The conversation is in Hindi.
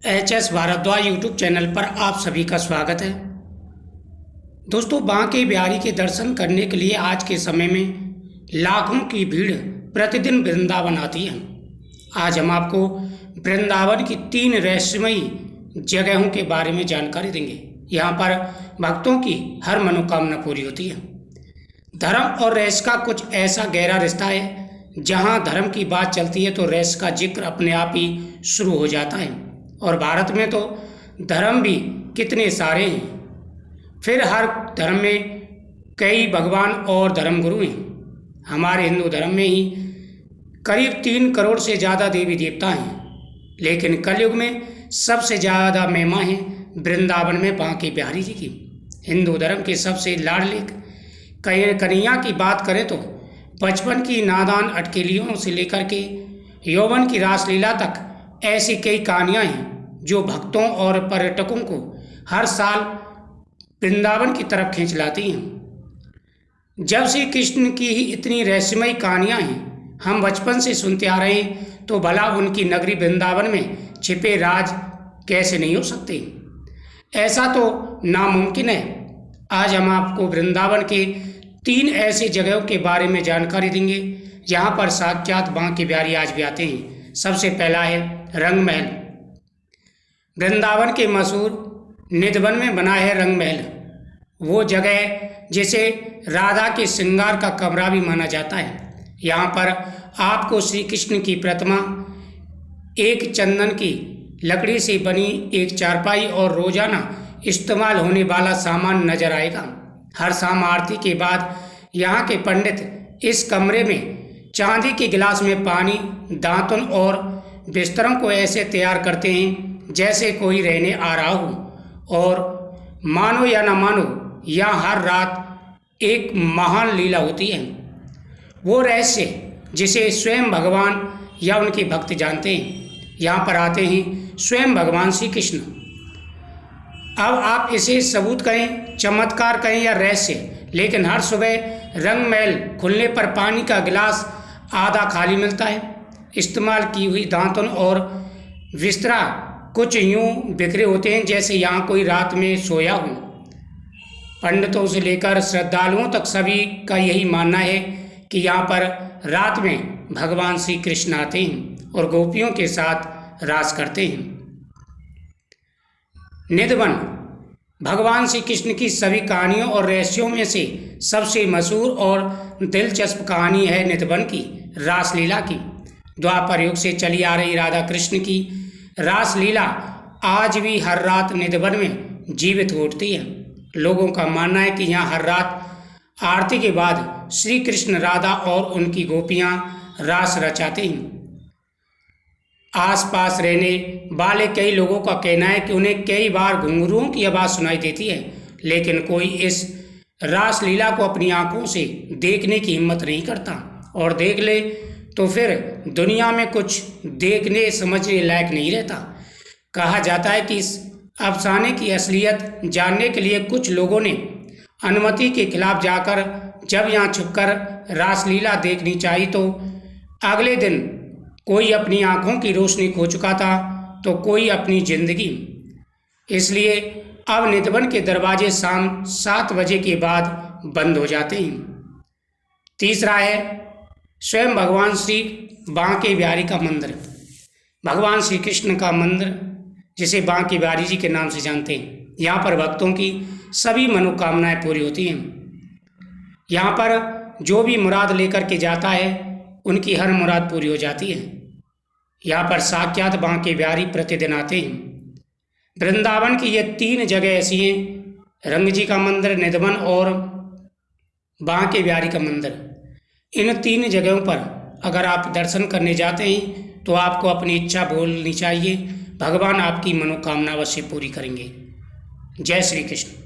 HS भारद्वाज यूट्यूब चैनल पर आप सभी का स्वागत है। दोस्तों, बांके बिहारी के दर्शन करने के लिए आज के समय में लाखों की भीड़ प्रतिदिन वृंदावन आती है। आज हम आपको वृंदावन की 3 रहस्यमयी जगहों के बारे में जानकारी देंगे। यहाँ पर भक्तों की हर मनोकामना पूरी होती है। धर्म और रहस्य का कुछ ऐसा गहरा रिश्ता है, जहाँ धर्म की बात चलती है तो रहस्य का जिक्र अपने आप ही शुरू हो जाता है। और भारत में तो धर्म भी कितने सारे हैं। फिर हर धर्म में कई भगवान और धर्मगुरु हैं। हमारे हिंदू धर्म में ही करीब 3 करोड़ से ज़्यादा देवी देवता हैं, लेकिन कलयुग में सबसे ज़्यादा महिमा है वृंदावन में बांके बिहारी जी की। हिंदू धर्म के सबसे लाडले कन्हैया की बात करें तो बचपन की नादान अटकेलियों से लेकर के यौवन की रासलीला तक ऐसी कई कहानियाँ हैं जो भक्तों और पर्यटकों को हर साल वृंदावन की तरफ खींच लाती हैं। जब श्री कृष्ण की ही इतनी रहस्यमयी कहानियाँ हैं, हम बचपन से सुनते आ रहे हैं, तो भला उनकी नगरी वृंदावन में छिपे राज कैसे नहीं हो सकते। ऐसा तो नामुमकिन है। आज हम आपको वृंदावन के 3 ऐसी जगहों के बारे में जानकारी देंगे जहाँ पर साक्षात बांके बिहारी आज भी आते हैं। सबसे पहला है रंग महल। वृंदावन के मशहूर निधिवन में बना है रंग महल, वो जगह जिसे राधा के श्रृंगार का कमरा भी माना जाता है। यहाँ पर आपको श्री कृष्ण की प्रतिमा, एक चंदन की लकड़ी से बनी एक चारपाई और रोजाना इस्तेमाल होने वाला सामान नजर आएगा। हर शाम आरती के बाद यहाँ के पंडित इस कमरे में चांदी के गिलास में पानी, दातुन और बिस्तरों को ऐसे तैयार करते हैं जैसे कोई रहने आ रहा हो। और मानो या ना मानो, यहाँ हर रात एक महान लीला होती है। वो रहस्य जिसे स्वयं भगवान या उनके भक्त जानते हैं। यहाँ पर आते हैं स्वयं भगवान श्री कृष्ण। अब आप इसे सबूत कहें, चमत्कार कहें या रहस्य, लेकिन हर सुबह रंग महल खुलने पर पानी का गिलास आधा खाली मिलता है। इस्तेमाल की हुई दातुन और बिस्तरा कुछ यूं बिखरे होते हैं जैसे यहाँ कोई रात में सोया हो। पंडितों से लेकर श्रद्धालुओं तक सभी का यही मानना है कि यहाँ पर रात में भगवान श्री कृष्ण आते हैं और गोपियों के साथ रास करते हैं। निधिवन भगवान श्री कृष्ण की सभी कहानियों और रहस्यों में से सबसे मशहूर और दिलचस्प कहानी है निधिवन की रासलीला की। द्वापर युग से चली आ रही राधा कृष्ण की रासलीला आज भी हर रात निधिवन में जीवित उठती है। लोगों का मानना है कि यहाँ हर रात आरती के बाद श्री कृष्ण, राधा और उनकी गोपियाँ रास रचाते हैं। आसपास रहने वाले कई लोगों का कहना है कि उन्हें कई बार घुंघरुओं की आवाज़ सुनाई देती है, लेकिन कोई इस रासलीला को अपनी आंखों से देखने की हिम्मत नहीं करता, और देख ले तो फिर दुनिया में कुछ देखने समझने लायक नहीं रहता। कहा जाता है कि इस अफसाने की असलियत जानने के लिए कुछ लोगों ने अनुमति के खिलाफ जाकर जब यहाँ छुपकर रासलीला देखनी चाहिए, तो अगले दिन कोई अपनी आंखों की रोशनी खो चुका था तो कोई अपनी जिंदगी। इसलिए अब निधिवन के दरवाजे शाम 7 बजे के बाद बंद हो जाते हैं। तीसरा है स्वयं भगवान श्री बांके बिहारी का मंदिर। भगवान श्री कृष्ण का मंदिर, जिसे बांके बिहारी जी के नाम से जानते हैं। यहाँ पर भक्तों की सभी मनोकामनाएं पूरी होती हैं। यहाँ पर जो भी मुराद लेकर के जाता है, उनकी हर मुराद पूरी हो जाती है। यहाँ पर साक्षात बांके बिहारी प्रतिदिन आते हैं। वृंदावन की ये 3 जगह ऐसी हैं, रंग जी का मंदिर, निधिवन और बांके बिहारी का मंदिर। इन 3 जगहों पर अगर आप दर्शन करने जाते हैं तो आपको अपनी इच्छा बोलनी चाहिए। भगवान आपकी मनोकामना अवश्य पूरी करेंगे। जय श्री कृष्ण।